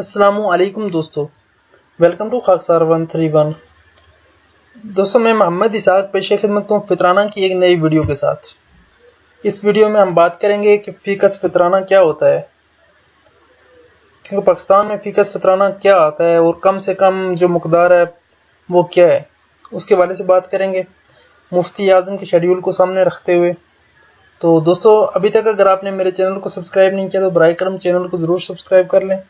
अस्सलामुअलैकुम दोस्तों, welcome to खाकसार 131। दोस्तों, मैं मोहम्मद इसाक पेशे खिदमत हूँ फितराना की एक नई वीडियो के साथ। इस वीडियो में हम बात करेंगे कि फीकस फितराना क्या होता है, क्योंकि पाकिस्तान में फीकस फितराना क्या आता है और कम से कम जो मकदार है वो क्या है, उसके बारे से बात करेंगे मुफ्ती आज़म के शेड्यूल को सामने रखते हुए। तो दोस्तों, अभी तक अगर आपने मेरे चैनल को सब्सक्राइब नहीं किया तो बराए करम चैनल को ज़रूर सब्सक्राइब कर लें,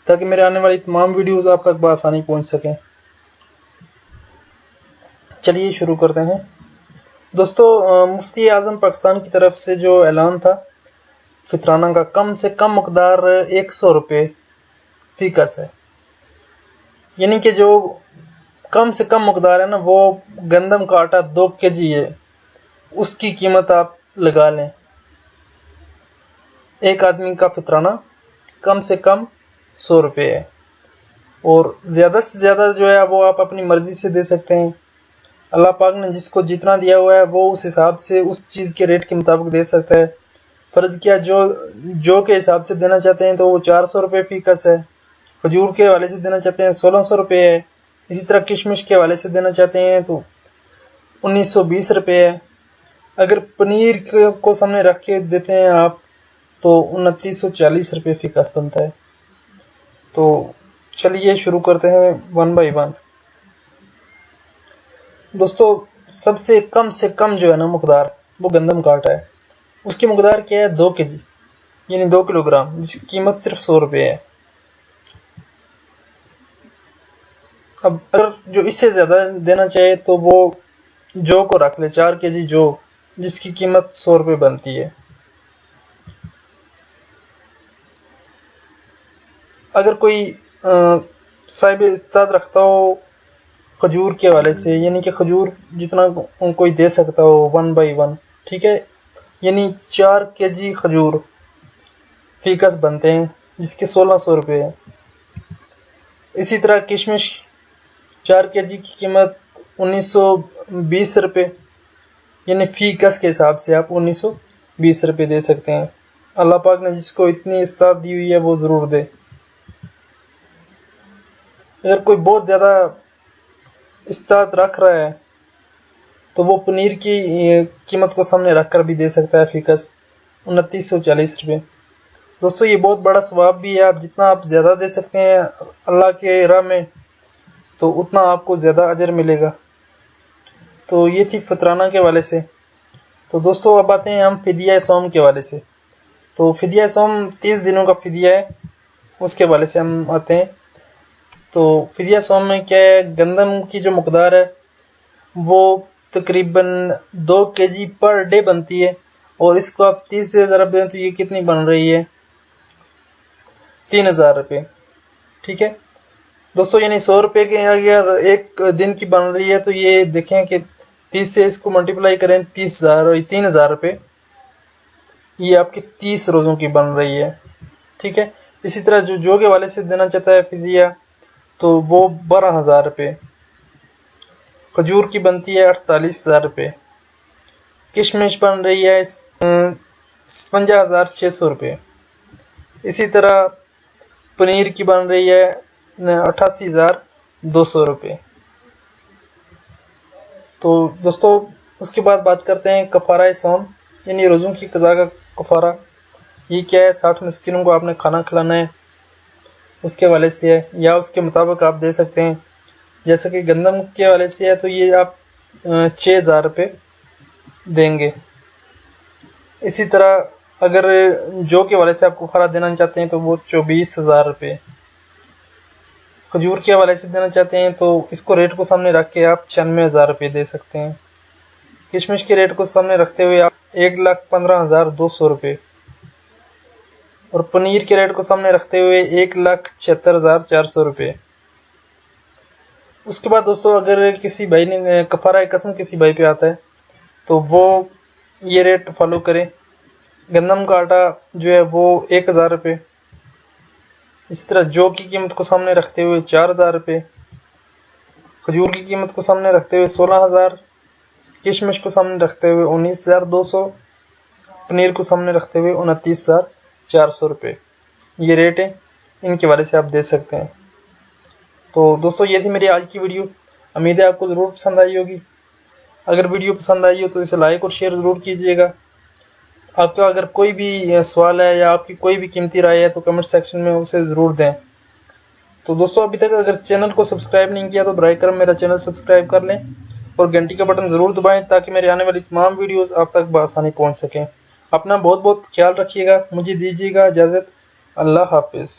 ताकि मेरे आने वाली तमाम वीडियोस आप तक बआसानी पहुंच सकें। चलिए शुरू करते हैं। दोस्तों, मुफ्ती आज़म पाकिस्तान की तरफ से जो ऐलान था फितराना का, कम से कम मकदार 100 रुपये फीकस है। यानी कि जो कम से कम मकदार है ना, वो गंदम का आटा 2 kg है, उसकी कीमत आप लगा लें। एक आदमी का फितराना कम से कम 100 रुपये है, और ज़्यादा से ज़्यादा जो है वो आप अपनी मर्ज़ी से दे सकते हैं। अल्लाह पाक ने जिसको जितना दिया हुआ है वो उस हिसाब से उस चीज़ के रेट के मुताबिक दे सकता है। फ़र्ज़ किया जो के हिसाब से देना चाहते हैं तो वो 400 रुपये फीकस है। खजूर के हवाले से देना चाहते हैं 1600 रुपये है। इसी तरह किशमिश के हवाले से देना चाहते हैं तो 1920 रुपये है। अगर पनीर को सामने रख के देते हैं आप तो 2940 रुपये फीकस बनता है। तो चलिए शुरू करते हैं 1 बाय 1। दोस्तों, सबसे कम से कम जो है ना मकदार, वो गंदम का आटा है। उसकी मकदार क्या है? 2 kg यानी 2 किलोग्राम, जिसकी कीमत सिर्फ 100 रुपये है। अब अगर जो इससे ज़्यादा देना चाहे तो वो जौ को रख ले, 4 kg जौ, जिसकी कीमत 100 रुपये बनती है। अगर कोई साहिब इस्ताद रखता हो खजूर के हवाले से, यानी कि खजूर जितना कोई दे सकता हो 1 बाय 1, ठीक है, यानी 4 kg खजूर फीकस बनते हैं, जिसके 1600 रुपये है। इसी तरह किशमिश 4 kg की कीमत 1920 रुपये, यानी फीकस के हिसाब से आप 1920 रुपये दे सकते हैं। अल्लाह पाक ने जिसको इतनी इस्तात दी हुई है वो ज़रूर दे। अगर कोई बहुत ज़्यादा इस्तात रख रहा है तो वो पनीर की कीमत को सामने रख कर भी दे सकता है फीकस 2940 रुपये। दोस्तों, ये बहुत बड़ा सवाब भी है। आप जितना आप ज़्यादा दे सकते हैं अल्लाह के राह में, तो उतना आपको ज़्यादा अजर मिलेगा। तो ये थी फितराना के हवाले से। तो दोस्तों, अब आते हैं हम फिदिया सौम के हवाले से। तो फिदिया सौम 30 दिनों का फिदिया है, उसके हवाले से हम आते हैं। तो फिदिया सौम में क्या है, गंदम की जो मकदार है वो तकरीबन 2 kg पर डे बनती है, और इसको आप 30 से ज़रब दें तो ये कितनी बन रही है? 3000 रुपये। ठीक है दोस्तों, यानी 100 रुपये के अगर एक दिन की बन रही है तो ये देखें कि 30 से इसको मल्टीप्लाई करें, 30,000 और 3000 रुपये, ये आपकी 30 रोज़ों की बन रही है। ठीक है, इसी तरह जो के वाले से देना चाहता है फिदिया, तो वो 12,000 रुपये। खजूर की बनती है 48,000 रुपये। किशमिश बन रही है 55,600 रुपये। इसी तरह पनीर की बन रही है 88,200 रुपये। तो दोस्तों, उसके बाद बात करते हैं कफ़ारा सौम, यानी रोज़ों की कज़ा का कफ़ारा। ये क्या है? 60 मिस्किनों को आपने खाना खिलाना है, उसके हवाले से है, या उसके मुताबिक आप दे सकते हैं। जैसे कि गंदम के हवाले से है तो ये आप 6,000 रुपये देंगे। इसी तरह अगर जौ के हवाले से आप कफ़ारा देना चाहते हैं तो वो 24,000 रुपये। खजूर के हवाले से देना चाहते हैं तो इसको रेट को सामने रख के आप 96,000 रुपये दे सकते हैं। किशमिश के रेट को सामने रखते हुए आप 1,15,200 रुपये, और पनीर के रेट को सामने रखते हुए 1,76,400 रुपये। उसके बाद दोस्तों, अगर किसी भाई ने कफ़ारा कसम किसी भाई पे आता है तो वो ये रेट फॉलो करे। गंदम का आटा जो है वो 1,000 रुपये। इसी तरह जौ की कीमत को सामने रखते हुए 4,000 रुपये। खजूर की कीमत को सामने रखते हुए 16,000। किशमिश को सामने रखते हुए 19,200। पनीर को सामने रखते हुए 29,400 रुपये। ये रेट है। इनके वाले से आप दे सकते हैं। तो दोस्तों ये थी मेरी आज की वीडियो, उम्मीद है आपको ज़रूर पसंद आई होगी। अगर वीडियो पसंद आई हो तो इसे लाइक और शेयर ज़रूर कीजिएगा। आपका अगर कोई भी सवाल है या आपकी कोई भी कीमती राय है तो कमेंट सेक्शन में उसे ज़रूर दें। तो दोस्तों अभी तक अगर चैनल को सब्सक्राइब नहीं किया तो बराए करम मेरा चैनल सब्सक्राइब कर लें और घंटी का बटन ज़रूर दबाएं ताकि मेरे आने वाली तमाम वीडियोस आप तक बआसानी पहुंच सकें। अपना बहुत बहुत ख्याल रखिएगा। मुझे दीजिएगा इजाज़त। अल्लाह हाफिज़।